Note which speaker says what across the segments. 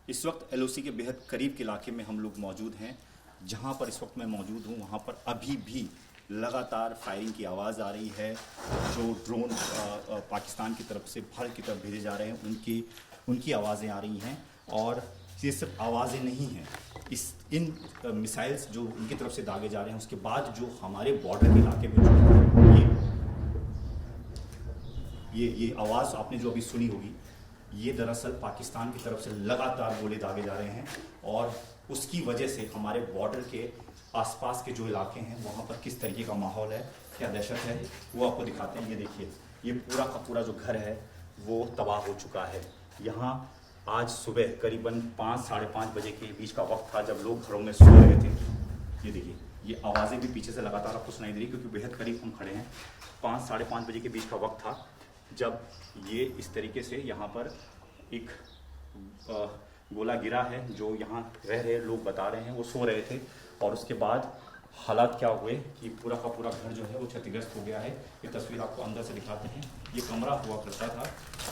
Speaker 1: इस वक्त एलओसी के बेहद करीब के इलाके में हम लोग मौजूद हैं। जहां पर इस वक्त मैं मौजूद हूं वहां पर अभी भी लगातार फायरिंग की आवाज़ आ रही है। जो ड्रोन पाकिस्तान की तरफ से भारत की तरफ भेजे जा रहे हैं उनकी आवाज़ें आ रही हैं। और ये सिर्फ आवाज़ें नहीं हैं, इन मिसाइल्स जो उनकी तरफ से दागे जा रहे हैं उसके बाद जो हमारे बॉर्डर के इलाके में जो ये आवाज़ आपने जो अभी सुनी होगी, ये दरअसल पाकिस्तान की तरफ से लगातार गोले दागे जा रहे हैं। और उसकी वजह से हमारे बॉर्डर के आसपास के जो इलाके हैं वहाँ पर किस तरीके का माहौल है, क्या दहशत है, वो आपको दिखाते हैं। ये देखिए, ये पूरा का पूरा जो घर है वो तबाह हो चुका है। यहाँ आज सुबह करीबन 5 साढ़े 5 बजे के बीच का वक्त था जब लोग घरों में सो रहे थे। ये देखिए, ये आवाज़ें भी पीछे से लगातार आपको सुनाई दे रही क्योंकि बेहद करीब हम खड़े हैं। 5 साढ़े 5 बजे के बीच का वक्त था जब ये इस तरीके से यहाँ पर एक गोला गिरा है। जो यहाँ रह रहे लोग बता रहे हैं वो सो रहे थे और उसके बाद हालात क्या हुए कि पूरा का पूरा घर जो है वो क्षतिग्रस्त हो गया है। ये तस्वीर आपको अंदर से दिखाते हैं। ये कमरा हुआ करता था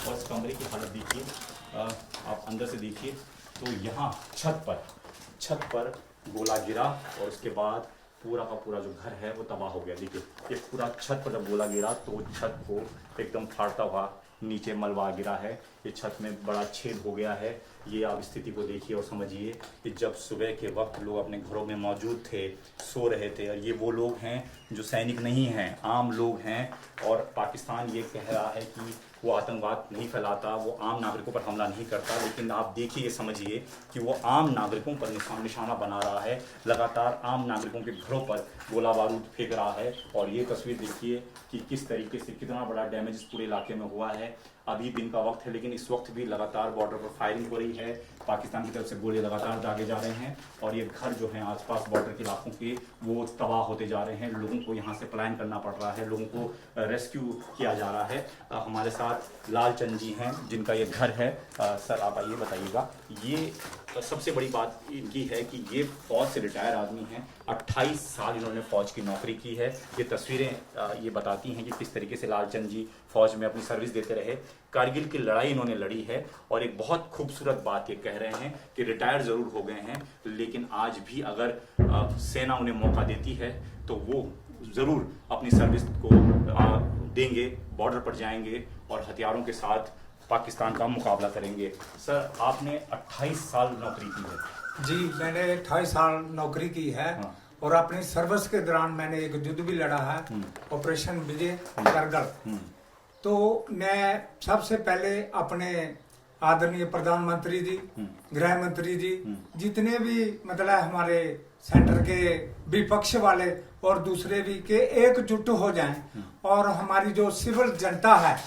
Speaker 1: और इस कमरे की हालत देखिए, आप अंदर से देखिए तो यहाँ छत पर गोला गिरा और उसके बाद पूरा का पूरा जो घर है वो तबाह हो गया। देखिए, ये पूरा छत पर जब गोला गिरा तो छत को एकदम फाड़ता हुआ नीचे मलबा गिरा है। ये छत में बड़ा छेद हो गया है। ये आप स्थिति को देखिए और समझिए कि जब सुबह के वक्त लोग अपने घरों में मौजूद थे, सो रहे थे, और ये वो लोग हैं जो सैनिक नहीं हैं, आम लोग हैं। और पाकिस्तान ये कह रहा है कि वो आतंकवाद नहीं फैलाता, वो आम नागरिकों पर हमला नहीं करता, लेकिन आप देखिए, समझिए कि वो आम नागरिकों पर निशाना बना रहा है। लगातार आम नागरिकों के घरों पर गोला बारूद फेंक रहा है। और ये तस्वीर देखिए कि किस तरीके से कितना बड़ा डैमेज इस पूरे इलाके में हुआ है। अभी दिन का वक्त है लेकिन इस वक्त भी लगातार बॉर्डर पर फायरिंग हो रही है। पाकिस्तान की तरफ से गोले लगातार दागे जा रहे हैं और ये घर जो हैं आसपास बॉर्डर के इलाकों के वो तबाह होते जा रहे हैं। लोगों को यहाँ से पलायन करना पड़ रहा है, लोगों को रेस्क्यू किया जा रहा है। हमारे साथ लालचंद जी हैं जिनका ये घर है। सर आप आइए, बताइएगा। ये सबसे बड़ी बात इनकी है कि ये फौज से रिटायर आदमी हैं। 28 साल इन्होंने फौज की नौकरी की है। ये तस्वीरें ये बताती हैं कि किस तरीके से लालचंद जी फौज में अपनी सर्विस देते रहे। कारगिल की लड़ाई इन्होंने लड़ी है और एक बहुत खूबसूरत बात ये कह रहे हैं कि रिटायर जरूर हो गए हैं लेकिन आज भी अगर सेना उन्हें मौका देती है तो वो जरूर अपनी सर्विस को देंगे, बॉर्डर पर जाएंगे और हथियारों के साथ पाकिस्तान का मुकाबला करेंगे। सर, आपने 28 साल नौकरी की है।
Speaker 2: जी, मैंने 28 साल नौकरी की है। हाँ। और अपनी सर्विस के दौरान मैंने एक युद्ध भी लड़ा है, ऑपरेशन विजय करगल। तो मैं सबसे पहले अपने आदरणीय प्रधानमंत्री जी, गृह मंत्री जी, जितने भी मतलब हमारे सेंटर के विपक्ष वाले और दूसरे भी के एकजुट हो जाएं और हमारी जो सिविल जनता है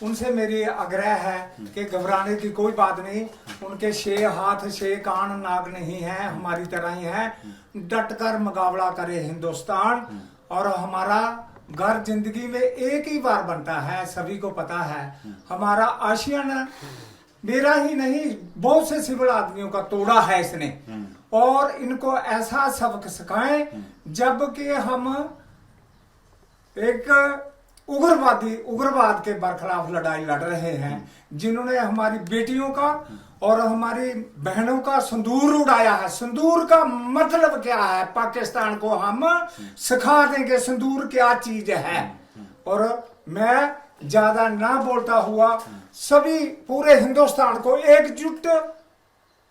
Speaker 2: उनसे मेरी आग्रह है कि घबराने की कोई बात नहीं। उनके 6 हाथ 6 कान नाक नहीं है, हमारी तरह ही है। डट कर मुकाबला करे हिंदुस्तान। और हमारा घर जिंदगी में एक ही बार बनता है, सभी को पता है। हमारा आशियाना मेरा ही नहीं, बहुत से सिविल आदमियों का तोड़ा है इसने। और इनको ऐसा सबक सिखाएं जबकि हम एक उग्रवाद के बरखिलाफ लड़ाई लड़ रहे हैं, जिन्होंने हमारी बेटियों का और हमारी बहनों का सिंदूर उड़ाया है। सिंदूर का मतलब क्या है, पाकिस्तान को हम सिखा देंगे सिंदूर क्या चीज है। और मैं ज्यादा ना बोलता हुआ सभी पूरे हिंदुस्तान को एकजुट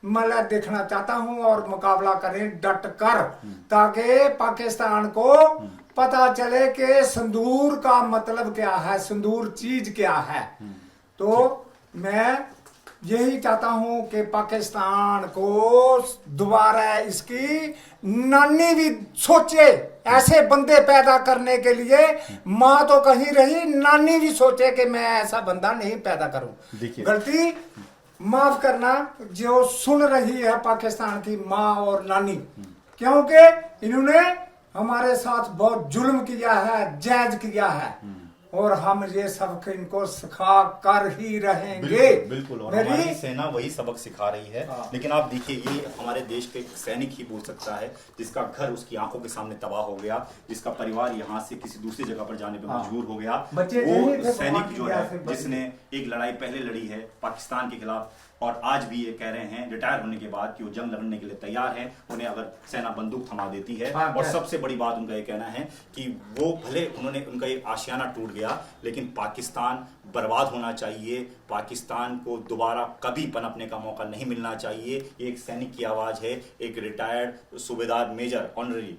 Speaker 2: मतलब देखना चाहता हूं और मुकाबला करें डट कर, ताकि पाकिस्तान को पता चले कि सिंदूर का मतलब क्या है, सिंदूर चीज क्या है। तो मैं यही चाहता हूं कि पाकिस्तान को दोबारा इसकी नानी भी सोचे, ऐसे बंदे पैदा करने के लिए माँ तो कहीं रही, नानी भी सोचे कि मैं ऐसा बंदा नहीं पैदा करूं। गलती माफ करना जो सुन रही है पाकिस्तान की माँ और नानी, क्योंकि इन्होंने हमारे साथ बहुत जुल्म किया है, जायज किया है। और हम ये सबक इनको सिखा कर ही रहेंगे।
Speaker 1: बिल्कुल। और हमारी सेना वही सबक सिखा रही है। लेकिन आप देखिए, ये हमारे देश के सैनिक ही बोल सकता है जिसका घर उसकी आंखों के सामने तबाह हो गया, जिसका परिवार यहाँ से किसी दूसरी जगह पर जाने पर मजबूर हो गया। वो सैनिक जो है जिसने एक लड़ाई पहले लड़ी है पाकिस्तान के खिलाफ, और आज भी ये कह रहे हैं रिटायर होने के बाद कि वो जंग लड़ने के लिए तैयार हैं, उन्हें अगर सेना बंदूक थमा देती है।
Speaker 2: हाँ,
Speaker 1: और सबसे बड़ी बात उनका ये कहना है कि वो भले उनका एक आशियाना टूट गया, लेकिन पाकिस्तान बर्बाद होना चाहिए, पाकिस्तान को दोबारा कभी पनपने का मौका नहीं मिलना चाहिए। ये एक सैनिक की आवाज है, एक रिटायर्ड सूबेदार मेजर ऑनररी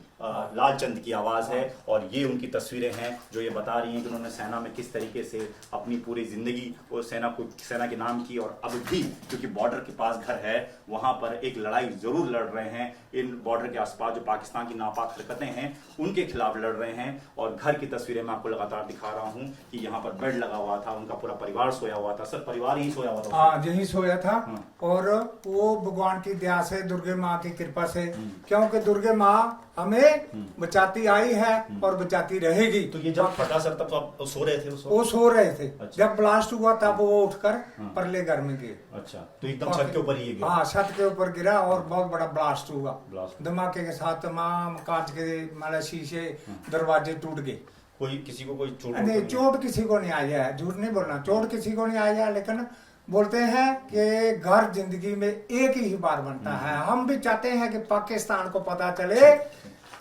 Speaker 1: लालचंद की आवाज है। और ये उनकी तस्वीरें हैं जो ये बता रही हैं कि उन्होंने सेना में किस तरीके से अपनी पूरी जिंदगी वो सेना के नाम की, और अब भी क्योंकि बॉर्डर के पास घर है वहां पर एक लड़ाई जरूर लड़ रहे हैं। इन बॉर्डर के आसपास जो पाकिस्तान की नापाक हरकतें हैं उनके खिलाफ लड़ रहे हैं। और घर की तस्वीरें मैं आपको लगातार दिखा रहा हूं कि यहाँ पर बेड लगा हुआ था, उनका पूरा परिवार सोया हुआ था। सर, परिवार ही सोया हुआ था?
Speaker 2: हाँ, यही सोया था। और वो भगवान की दया से, दुर्गे माँ की कृपा से, क्योंकि दुर्गे माँ हमें बचाती आई है और बचाती रहेगी।
Speaker 1: तो ये जब फटा सर तब तो आप सो रहे थे?
Speaker 2: वो सो रहे थे।
Speaker 1: अच्छा।
Speaker 2: जब ब्लास्ट हुआ तब वो उठकर परले घर में गए।
Speaker 1: अच्छा, तो एकदम छत के ऊपर ही गिरा?
Speaker 2: हाँ, छत के ऊपर गिरा और बहुत बड़ा ब्लास्ट हुआ।
Speaker 1: ब्लास्ट
Speaker 2: धमाके के साथ तमाम कांच के मतलब शीशे, दरवाजे टूट गए।
Speaker 1: कोई किसी को कोई चोट
Speaker 2: नहीं, चोट किसी को नहीं आई है, झूठ नहीं बोलना, चोट किसी को नहीं आई है। लेकिन बोलते हैं कि घर जिंदगी में एक ही बार बनता है। हम भी चाहते हैं कि पाकिस्तान को पता चले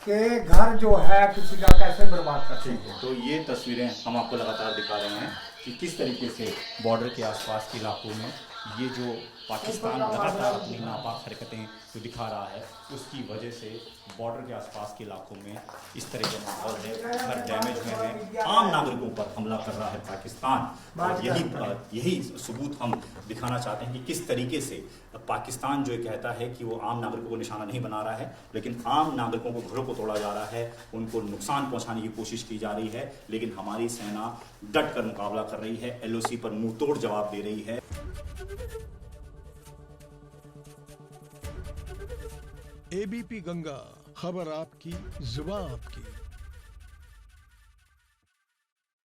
Speaker 2: कि घर जो है किसी का कैसे बर्बाद करते हैं।
Speaker 1: तो ये तस्वीरें हम आपको लगातार दिखा रहे हैं कि किस तरीके से बॉर्डर के आसपास के इलाकों में ये जो पाकिस्तान लगातार अपनी नापाक हरकतें जो दिखा रहा है उसकी वजह से बॉर्डर के आसपास के इलाकों में इस तरह के माहौल है, घर डैमेज हुए हैं, आम नागरिकों पर हमला कर रहा है पाकिस्तान। और यही सबूत हम दिखाना चाहते हैं कि किस तरीके से पाकिस्तान जो कहता है कि वो आम नागरिकों को निशाना नहीं बना रहा है, लेकिन आम नागरिकों को घरों को तोड़ा जा रहा है, उनको नुकसान पहुंचाने की कोशिश की जा रही है। लेकिन हमारी सेना डट कर मुकाबला कर रही है, LOC पर मुंह तोड़ जवाब दे रही है।
Speaker 3: ABP गंगा, खबर आपकी, जुबान आपकी।